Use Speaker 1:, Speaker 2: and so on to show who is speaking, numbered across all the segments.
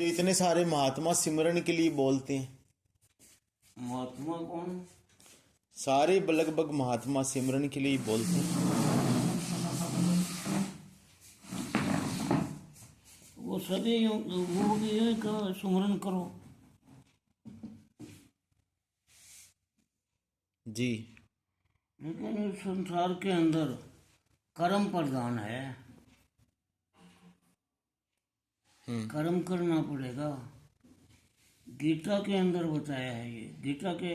Speaker 1: इतने सारे महात्मा सिमरन के लिए बोलते हैं।
Speaker 2: महात्मा कौन?
Speaker 1: सारे लगभग महात्मा सिमरन के लिए बोलते हैं।
Speaker 2: वो सभी वो भी है कि सुमरन करो।
Speaker 1: जी।
Speaker 2: लेकिन इस संसार के अंदर कर्म प्रधान है। कर्म करना पड़ेगा। गीता के अंदर बताया है ये। गीता के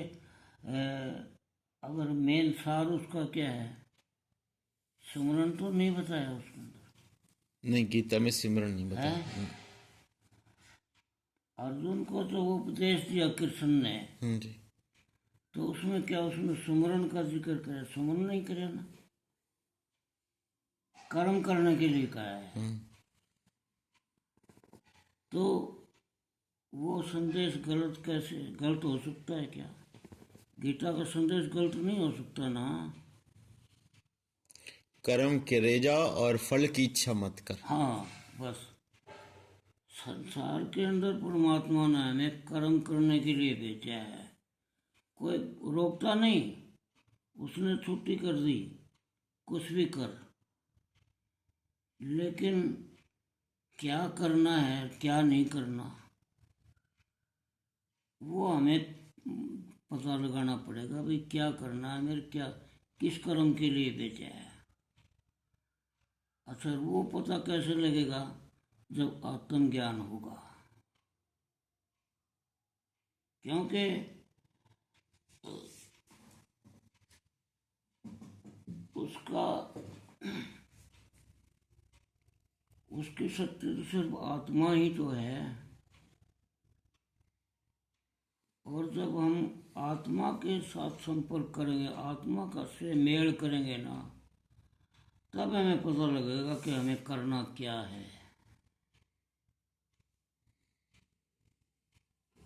Speaker 2: अगर मेन सार उसका क्या है? सुमरन तो नहीं बताया उसके अंदर।
Speaker 1: नहीं, गीता में सिमरन नहीं बताया।
Speaker 2: है? अर्जुन को जो उपदेश दिया कृष्ण ने,
Speaker 1: जी।
Speaker 2: तो उसमें क्या उसने सुमरन का जिक्र किया? सुमरन नहीं करे ना, कर्म करने के लिए कहा है। तो वो संदेश गलत कैसे गलत हो सकता है? क्या गीता का संदेश गलत नहीं हो सकता ना?
Speaker 1: कर्म करे जा और फल की इच्छा मत कर।
Speaker 2: हाँ, बस संसार के अंदर परमात्मा ने हमें कर्म करने के लिए भेजा है। कोई रोकता नहीं, उसने छुट्टी कर दी, कुछ भी कर। लेकिन क्या करना है क्या नहीं करना, वो हमें पता लगाना पड़ेगा। भाई क्या करना है, मेरे क्या किस कर्म के लिए भेजा है। अच्छा, वो पता कैसे लगेगा? जब आत्मज्ञान होगा। क्योंकि उसका उसकी शक्ति तो सिर्फ आत्मा ही तो है। और जब हम आत्मा के साथ संपर्क करेंगे, आत्मा का से मेल करेंगे ना, तब हमें पता लगेगा कि हमें करना क्या है।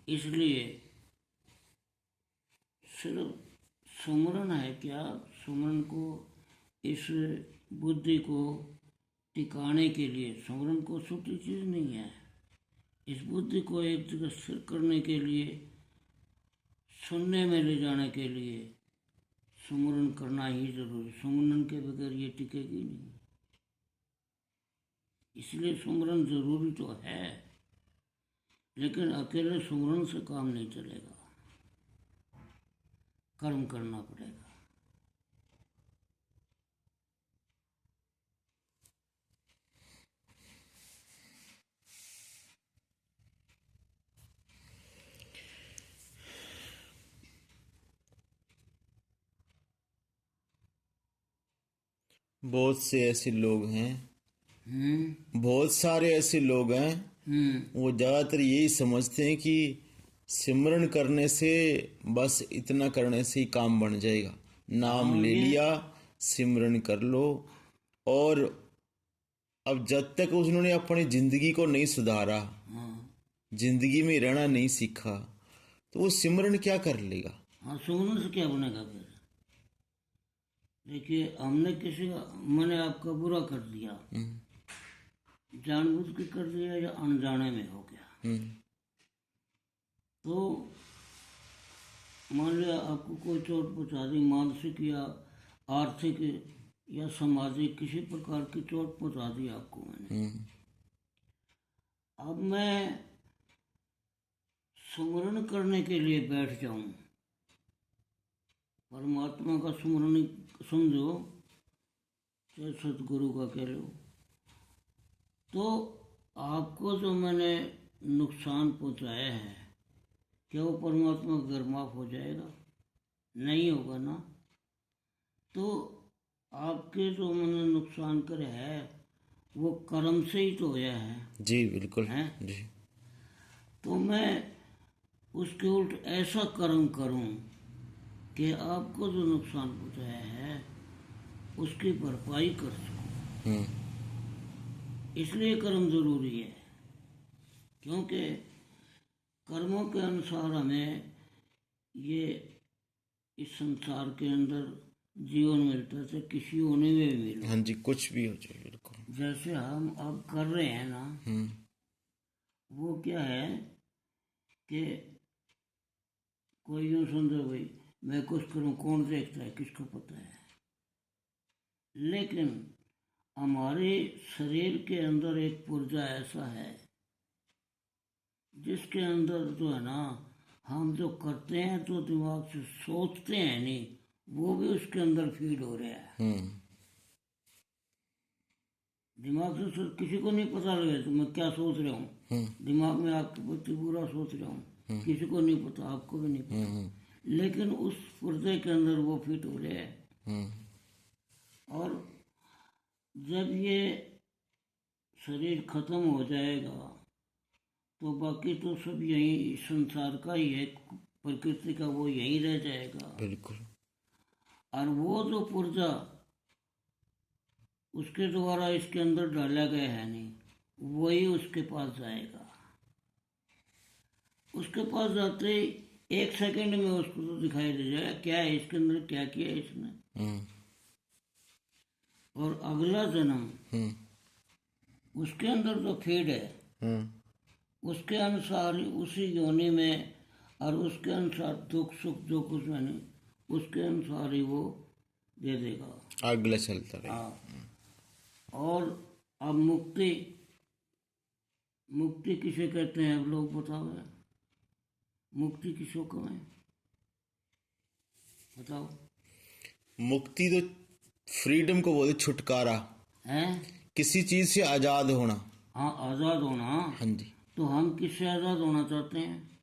Speaker 2: इसलिए सिर्फ सुमरन है क्या? सुमरन को, इस बुद्धि को टिकाने के लिए, सुमरन को छोटी चीज नहीं है। इस बुद्धि को एक जगह स्थिर करने के लिए, सुनने में ले जाने के लिए सुमरन करना ही जरूरी। सुमरन के बगैर ये टिकेगी नहीं। इसलिए सुमरन जरूरी तो है, लेकिन अकेले सुमरन से काम नहीं चलेगा, कर्म करना पड़ेगा।
Speaker 1: बहुत से ऐसे लोग हैं, बहुत सारे ऐसे लोग हैं, वो ज्यादातर यही समझते हैं कि सिमरन करने से, बस इतना करने से ही काम बन जाएगा। नाम ले लिया, सिमरन कर लो, और अब जब तक उन्होंने अपनी जिंदगी को नहीं सुधारा, जिंदगी में रहना नहीं सीखा, तो वो सिमरन क्या कर लेगा?
Speaker 2: हाँ, सुमरन से क्या बनेगा फिर? देखिए, हमने किसी का, मैंने आपका बुरा कर दिया, जानबूझ के कर दिया या अनजाने में हो गया, तो मान लिया आपको कोई चोट पहुंचा दी, मानसिक या आर्थिक या सामाजिक किसी प्रकार की चोट पहुंचा दी आपको मैंने। अब मैं सुमरन करने के लिए बैठ जाऊं, परमात्मा का सुमरन समझो, चाहे सतगुरु का कह लो, तो आपको जो मैंने नुकसान पहुंचाया है, क्या वो परमात्मा घर माफ हो जाएगा? नहीं होगा ना। तो आपके जो मैंने नुकसान करे है, वो कर्म से ही तो होया है।
Speaker 1: जी बिल्कुल
Speaker 2: है?
Speaker 1: जी।
Speaker 2: तो मैं उसके उल्ट ऐसा कर्म करूं कि आपको जो नुकसान पहुंचाया है उसकी भरपाई कर सकूं। इसलिए कर्म जरूरी है, क्योंकि कर्मों के अनुसार हमें ये इस संसार के अंदर जीवन मिलता है, चाहे किसी होने में भी मिले।
Speaker 1: हाँ जी, कुछ भी हो जाए, बिल्कुल।
Speaker 2: जैसे हम अब कर रहे हैं ना, वो क्या है कि कोई यूं समझो भाई मैं कुछ करूं, कौन देखता है, किसको पता है। लेकिन हमारे शरीर के अंदर एक पुर्जा ऐसा है जिसके अंदर जो है ना, हम जो करते हैं तो दिमाग से सोचते हैं नहीं, वो भी उसके अंदर फीड हो रहा है। दिमाग से किसी को नहीं पता लगे तो मैं क्या सोच रहा हूँ, दिमाग में आपके प्रति बुरा सोच रहा हूँ, किसी को नहीं पता, आपको भी नहीं पता, लेकिन उस पुर्जे के अंदर वो फिट हो रहे हैं। और जब ये शरीर खत्म हो जाएगा तो बाकी तो सब यही संसार का ही है, प्रकृति का, वो यही रह जाएगा।
Speaker 1: बिल्कुल।
Speaker 2: और वो जो पुर्जा उसके द्वारा इसके अंदर डाला गया है नहीं, वही उसके पास जाएगा। उसके पास जाते ही 1 सेकंड में उसको तो दिखाई दे जाएगा क्या है इसके अंदर, क्या किया है इसने। और अगला जन्म उसके अंदर जो फीड है उसके अनुसार ही उसी योनि में, और उसके अनुसार दुख सुख जो कुछ मैंने उसके अनुसार ही वो दे देगा,
Speaker 1: अगला चलता रहे।
Speaker 2: हाँ। और अब मुक्ति, मुक्ति किसे कहते हैं अब लोग बताओ यार, मुक्ति किसको कहें बताओ।
Speaker 1: मुक्ति तो फ्रीडम को बोलते, छुटकारा,
Speaker 2: है
Speaker 1: किसी चीज से आजाद होना।
Speaker 2: हाँ, आजाद होना।
Speaker 1: हाँ जी।
Speaker 2: तो हम किससे आजाद होना चाहते हैं?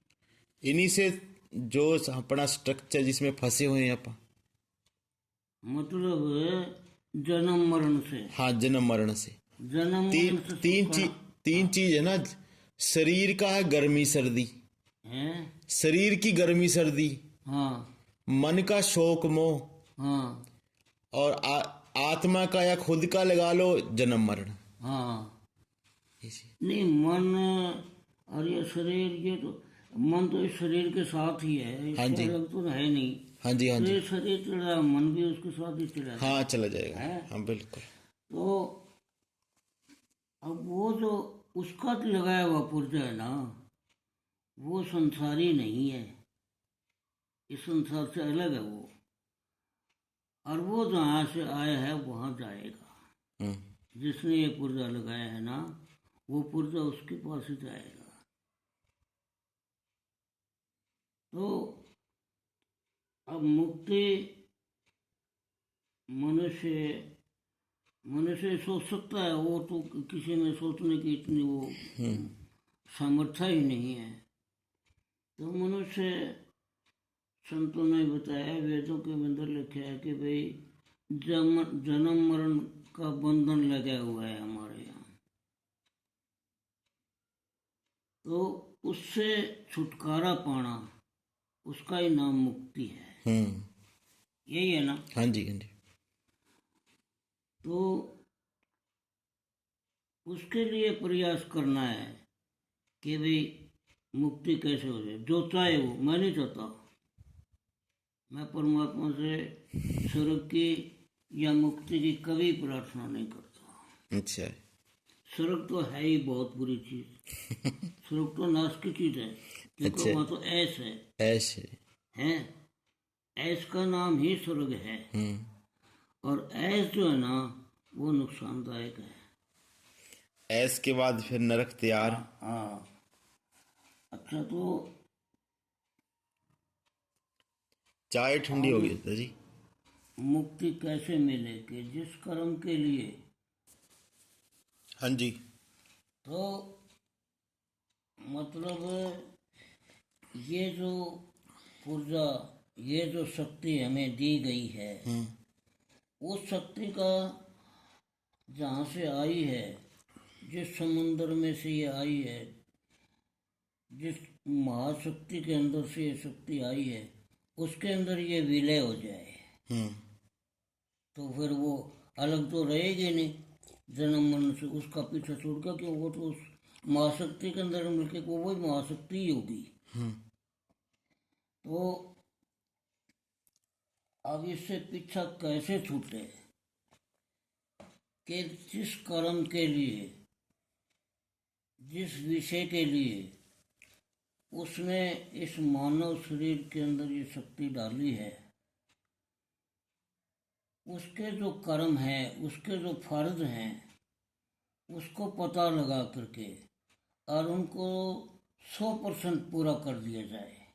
Speaker 1: इन्हीं से जो अपना स्ट्रक्चर जिसमें फंसे हुए हैं अपन।
Speaker 2: मतलब जन्म मरण से।
Speaker 1: हाँ, जन्म मरण से।
Speaker 2: जन्म
Speaker 1: तीन
Speaker 2: मरण से
Speaker 1: तीन
Speaker 2: छुटकारा।
Speaker 1: चीज तीन चीज है ना। शरीर का है गर्मी सर्दी,
Speaker 2: है
Speaker 1: शरीर की गर्मी सर्दी,
Speaker 2: हाँ
Speaker 1: मन का शोक मोह,
Speaker 2: हाँ
Speaker 1: और आत्मा का या खुद का लगा लो जन्म मरण।
Speaker 2: हाँ।
Speaker 1: इसी।
Speaker 2: नहीं, मन और ये शरीर, ये तो मन तो इस शरीर के साथ ही है,
Speaker 1: हाँ
Speaker 2: इससे
Speaker 1: जी।
Speaker 2: अलग तो है नहीं।
Speaker 1: हाँ जी, हाँ
Speaker 2: तो
Speaker 1: जी।
Speaker 2: ये शरीर चला, मन भी उसके साथ ही चला है।
Speaker 1: हाँ, चला जाएगा।
Speaker 2: है?
Speaker 1: हाँ, बिल्कुल।
Speaker 2: तो अब वो जो उसका लगाया हुआ पुर्जा है ना, वो संसारी नहीं है, इस संसार से अलग है वो। और वो जहाँ से आया है वहां जाएगा। जिसने ये पुर्जा लगाया है ना, वो पुर्जा उसके पास ही जाएगा। तो अब मुक्ति मनुष्य मनुष्य सोच सकता है, वो तो किसी में सोचने की इतनी वो सामर्थ्य ही नहीं है। तो मनुष्य, संतों ने बताया, वेदों के अंदर लिखा है कि भाई जन्म मरण का बंधन लगा हुआ है हमारे यहाँ, तो उससे छुटकारा पाना, उसका ही नाम मुक्ति है। यही है ना?
Speaker 1: हाँ जी, हाँ जी।
Speaker 2: तो उसके लिए प्रयास करना है कि भाई मुक्ति कैसे हो जाए, जो चाहे वो। मैं नहीं चाहता, मैं परमात्मा से स्वर्ग की या मुक्ति की कभी प्रार्थना नहीं करता।
Speaker 1: अच्छा।
Speaker 2: स्वर्ग तो है ही बहुत बुरी चीज, स्वर्ग तो नाश की चीज है, क्योंकि
Speaker 1: अच्छा।
Speaker 2: वहां तो ऐश है।
Speaker 1: ऐसे।
Speaker 2: हैं, ऐश का नाम ही स्वर्ग है। और ऐश जो है ना, वो नुकसानदायक है।
Speaker 1: ऐस के बाद फिर नरक तैयार।
Speaker 2: हाँ। अच्छा, तो
Speaker 1: चाय ठंडी हो गई दादाजी।
Speaker 2: मुक्ति कैसे मिले? कि जिस कर्म के लिए,
Speaker 1: हाँ जी।
Speaker 2: तो मतलब ये जो ऊर्जा, ये जो शक्ति हमें दी गई है, उस शक्ति का जहाँ से आई है, जिस समुद्र में से ये आई है, जिस महाशक्ति के अंदर से ये शक्ति आई है, उसके अंदर ये विलय हो जाए, तो फिर वो अलग तो रहेगी नहीं जन्म मरण से, उसका पीछा छोड़कर, क्यों, वो तो उस महाशक्ति के अंदर मिलके वो वही महाशक्ति ही होगी। तो अब इससे पीछा कैसे छूटे? कि जिस कर्म के लिए जिस विषय के लिए उसने इस मानव शरीर के अंदर ये शक्ति डाली है, उसके जो कर्म है, उसके जो फर्ज हैं, उसको पता लगा करके और उनको 100% पूरा कर दिया जाए।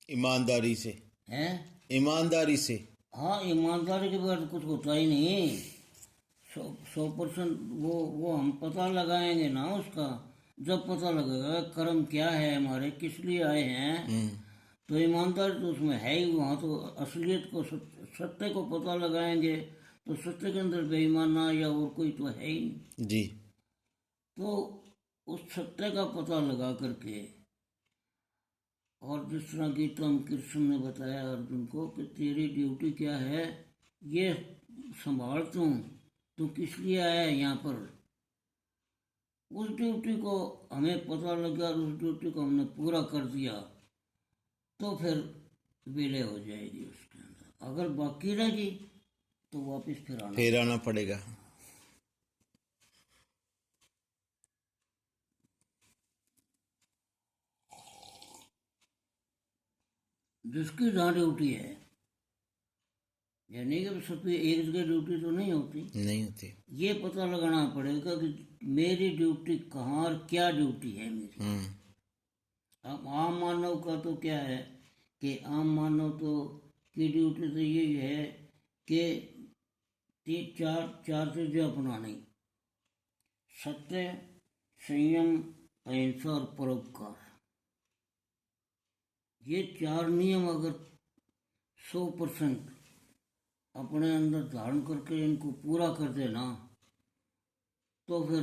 Speaker 1: ईमानदारी से,
Speaker 2: हैं?
Speaker 1: ईमानदारी से।
Speaker 2: हाँ, ईमानदारी के बगैर कुछ होता ही नहीं। 100% वो हम पता लगाएंगे ना उसका। जब पता लगेगा कर्म क्या है, हमारे किस लिए आए हैं, तो ईमानदारी तो उसमें है ही। वहाँ तो असलियत को, सत्य को पता लगाएंगे तो सत्य के अंदर बेईमाना या और कोई तो है ही नहीं।
Speaker 1: जी।
Speaker 2: तो उस सत्य का पता लगा करके, और जिस तरह गीता में कृष्ण ने बताया अर्जुन को कि तेरी ड्यूटी क्या है, ये संभाल तू किस लिए आया है यहाँ पर, उस ड्यूटी को हमें पता लगा और उस ड्यूटी को हमने पूरा कर दिया तो फिर विलय हो जाएगी उसके अंदर। अगर बाकी रहेगी तो वापस फिर
Speaker 1: आना पड़ेगा।
Speaker 2: जिसकी जहाँ ड्यूटी है, यानी कि सबकी एक जगह ड्यूटी तो नहीं होती। ये पता लगाना पड़ेगा कि मेरी ड्यूटी कहाँ और क्या ड्यूटी है मेरी। अब आम मानव का तो क्या है कि आम मानव तो की ड्यूटी तो यही है कि चार चीजें अपनानी: सत्य, संयम, अहिंसा और परोपकार। ये 4 नियम अगर 100% अपने अंदर धारण करके इनको पूरा कर देना तो फिर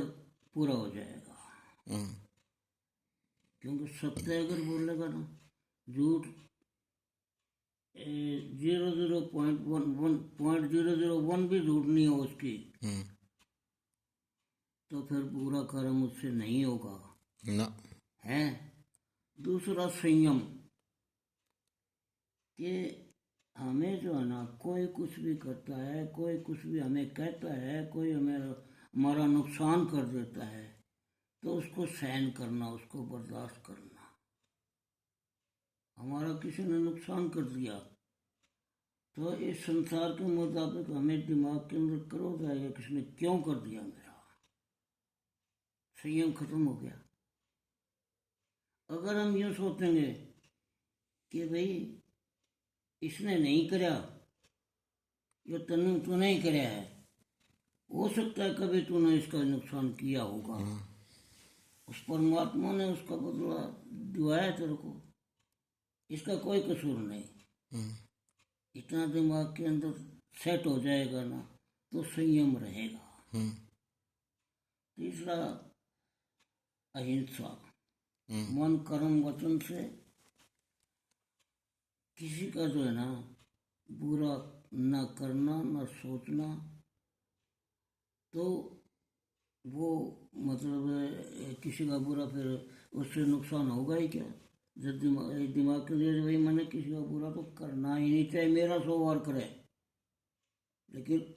Speaker 2: पूरा हो जाएगा। क्योंकि सत्य अगर बोलेगा ना, झूठ 0.001 भी झूठ नहीं हो उसकी, तो फिर पूरा कर्म उससे नहीं होगा
Speaker 1: ना।
Speaker 2: है। दूसरा संयम, कि हमें जो है ना, कोई कुछ भी करता है, कोई कुछ भी हमें कहता है, कोई हमारा नुकसान कर देता है, तो उसको सहन करना, उसको बर्दाश्त करना। हमारा किसी ने नुकसान कर दिया तो इस संसार के मुताबिक हमें दिमाग के अंदर क्रोध आएगा, किसने क्यों कर दिया मेरा। संयम खत्म हो गया। अगर हम यूं सोचेंगे कि भाई इसने नहीं कराया, जो तूने ही कराया है, हो सकता है कभी तूने इसका नुकसान किया होगा, उस परमात्मा ने उसका बदला दिवाया तेरे को, इसका कोई कसूर नहीं। इतना दिमाग के अंदर सेट हो जाएगा ना तो संयम रहेगा। तीसरा अहिंसा, मन कर्म वचन से किसी का जो है ना बुरा न करना, न सोचना, तो वो मतलब किसी का बुरा फिर उससे नुकसान होगा ही क्या। जब दिमाग के लिए भाई मैंने किसी का बुरा तो करना ही नहीं, चाहे मेरा 100 बार करे, लेकिन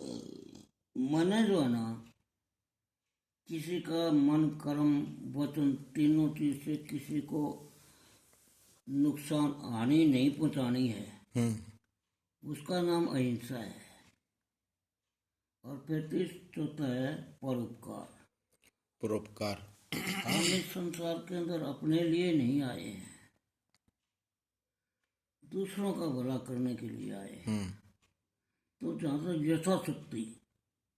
Speaker 2: मैंने जो है ना किसी का मन कर्म वचन तीनों चीज से किसी को नुकसान हानि नहीं पहुंचानी है, उसका नाम अहिंसा है। और फिर चौथा है परोपकार। हम इस संसार के अंदर अपने लिए नहीं आए हैं, दूसरों का भला करने के लिए आए हैं। तो जहाँ तक यथाशक्ति,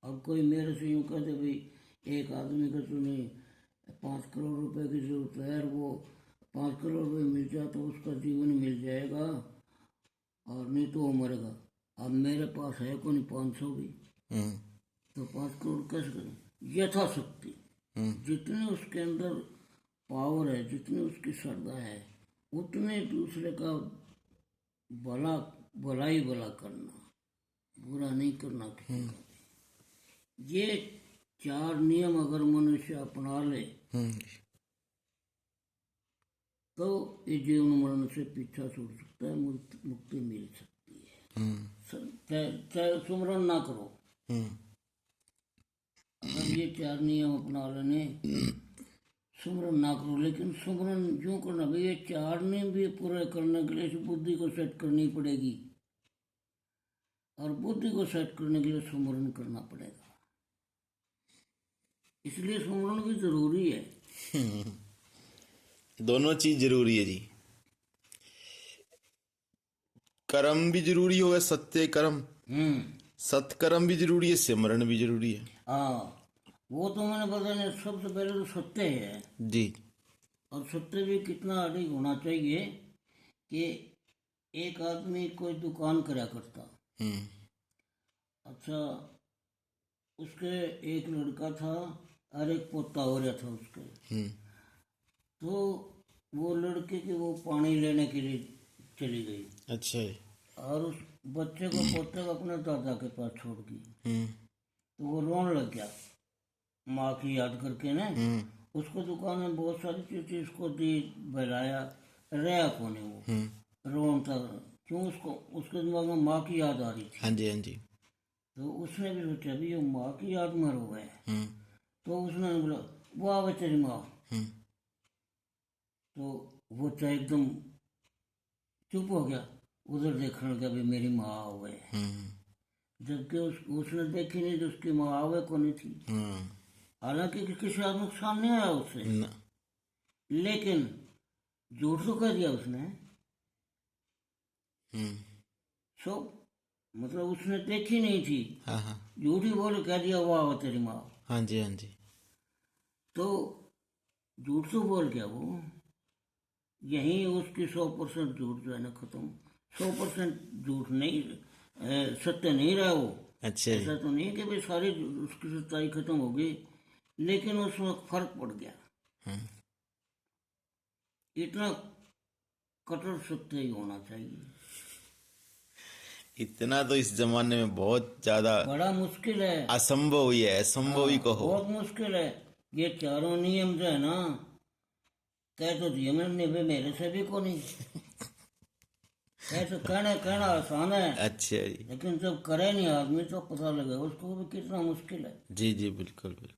Speaker 2: अब कोई मेरे से यूँ कहते भाई एक आदमी का तुम्हें 5 करोड़ रुपए की जरूरत है, वो 5 करोड़ रुपए मिल जाए तो उसका जीवन मिल जाएगा और नहीं तो वो मरेगा। अब मेरे पास है कोई 500 भी, तो 5 करोड़ कैसे करें। यथाशक्ति जितने उसके अंदर पावर है, जितनी उसकी श्रद्धा है, उतने दूसरे का भलाई करना, बुरा नहीं करना किसी का। ये 4 नियम अगर मनुष्य अपना ले तो ये जीवन मरण से पीछा छूट सकता है, मुक्ति मिल सकती है। चाहे सुमरन ना करो, अगर ये 4 नियम अपना लेने सुमरन ना करो, लेकिन सुमरन यूं करना भाई, ये चार नियम भी पूरे करने के लिए इस बुद्धि को सेट करनी पड़ेगी, और बुद्धि को सेट करने के लिए सुमरन करना पड़ेगा। इसलिए सुमरन भी जरूरी है।
Speaker 1: दोनों चीज जरूरी है जी। कर्म भी जरूरी होगा, सत्य कर्म, सत्कर्म भी जरूरी है, सिमरन भी जरूरी है।
Speaker 2: हाँ, वो तो मैंने बताया, सबसे पहले तो सत्य है
Speaker 1: जी।
Speaker 2: और सत्य भी कितना अधिक होना चाहिए कि एक आदमी कोई दुकान करा करता, अच्छा, उसके एक लड़का था और एक पोता हो रहा था उसके, तो वो लड़के की वो पानी लेने के लिए चली गई,
Speaker 1: अच्छा है।
Speaker 2: और उस बच्चे को, पोते को अपने दादा के पास छोड़ दी, तो वो रोने लग गया माँ की याद करके ना। उसको दुकान में बहुत सारी चीजें उसको दी, बहलाया, रहा कोने वो रोता, क्यों, उसको उसके दिमाग में माँ की याद आ रही थी।
Speaker 1: हाँ जी, हाँ जी।
Speaker 2: तो उसने भी सोचा भी ये माँ की याद में रो गए, तो उसने बोला वो आवे तेरी माँ, तो वो तो एकदम चुप हो गया, उधर देखने लगा भी मेरी माँ आवे, जबकि उसने देखी नहीं तो उसकी माँ आवे को नहीं थी। हालांकि किसी का नुकसान नहीं आया उससे, लेकिन झूठ तो कह दिया उसने। सो मतलब उसने देखी नहीं थी, झूठ ही बोल कह दिया वो आवे तेरी माँ।
Speaker 1: हाँ जी, हाँ जी।
Speaker 2: तो झूठ तो बोल गया वो, यही उसकी 100% झूठ जो है ना खत्म, 100% झूठ नहीं, सत्य नहीं रहा वो।
Speaker 1: अच्छा।
Speaker 2: ऐसा तो नहीं कि भाई सारी उसकी सच्चाई खत्म हो गई, लेकिन उसमें फर्क पड़ गया। इतना कठोर सत्य ही होना चाहिए।
Speaker 1: इतना तो इस जमाने में बहुत ज्यादा
Speaker 2: बड़ा मुश्किल है,
Speaker 1: असंभव ही है, असंभव ही कहो।
Speaker 2: बहुत मुश्किल है। ये चारों नियम जो है ना, कह तो दिए मैंने, मेरे से भी को नहीं, तो कहना आसान है,
Speaker 1: अच्छा जी।
Speaker 2: लेकिन जब करे नहीं आदमी तो पता लगे उसको भी कितना मुश्किल है।
Speaker 1: जी जी, बिल्कुल बिल्कुल।